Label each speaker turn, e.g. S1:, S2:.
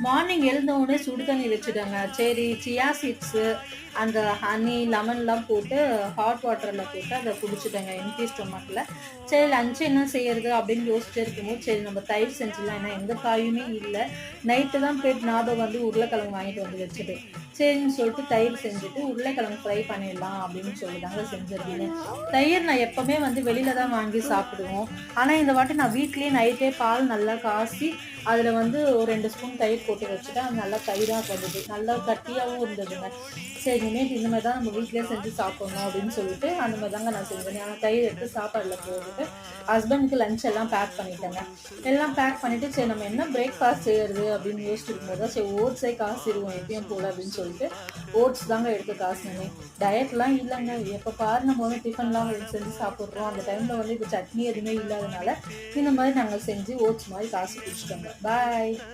S1: Morning எழுந்த உடனே சுடு தண்ணி வச்சுட்டேங்க. சரி சியா சீட்ஸு, அந்த ஹனி, லெமன்லாம் போட்டு ஹாட் வாட்டரில் போட்டு அதை குடிச்சுட்டேங்க எம்டி ஸ்டொமக்கில். சரி லஞ்ச் என்ன செய்யறது அப்படின்னு யோசிச்சுட்டே இருக்கும்போது, சரி நம்ம தயிர் செஞ்சிடலாம். ஏன்னா எந்த காயுமே இல்லை. நைட்டு தான் போய்ட்டு ஞாபகம் வந்து உருளைக்கிழங்கு வாங்கிட்டு வந்து வச்சுட்டு, சரின்னு சொல்லிட்டு தயிர் செஞ்சுட்டு உருளைக்கிழங்கு ஃப்ரை பண்ணிடலாம் அப்படின்னு சொல்லி தாங்க செஞ்சிருந்தேன். தயிர் நான் எப்பவுமே வந்து வெளியில தான் வாங்கி சாப்பிடுவோம். ஆனால் இந்த வாட்டி நான் வீட்லேயே நைட்டே பால் நல்லா காசி அதில் வந்து ஒரு 2 ஸ்பூன் தயிர் போட்டு வச்சுட்டேன். அது நல்லா தயிராக வந்தது, நல்லா கட்டியாகவும் இருந்ததுங்க. சரி இனிமேல் இந்த மாதிரி தான் நம்ம வீட்டிலே செஞ்சு சாப்பிடணும் அப்படின்னு சொல்லிட்டு அந்த மாதிரி தாங்க நான் செஞ்சேன். ஆனால் தயிர் எடுத்து சாப்பாடில் போட்டுட்டு ஹஸ்பண்டுக்கு லஞ்ச் எல்லாம் பேக் பண்ணிட்டேங்க. எல்லாம் பேக் பண்ணிவிட்டு சரி நம்ம என்ன பிரேக்ஃபாஸ்ட் செய்யறது அப்படின்னு யோசிச்சுட்டு இருக்கும்போது தான் சரி ஓட்ஸே காசிடுவோம் எப்பயும் போல அப்படின்னு சொல்லிட்டு ஓட்ஸ் தாங்க எடுத்து காசினேன். டயட்லாம் இல்லைங்க, எப்போ பாரு நம்ம வந்து டிஃபன்லாம் செஞ்சு சாப்பிட்றோம். அந்த டைமில் வந்து இப்போ சட்னி எதுவுமே இல்லாதனால இந்த மாதிரி நாங்கள் செஞ்சு ஓட்ஸ் மாதிரி காசு குடிச்சிட்டோங்க. பாய்.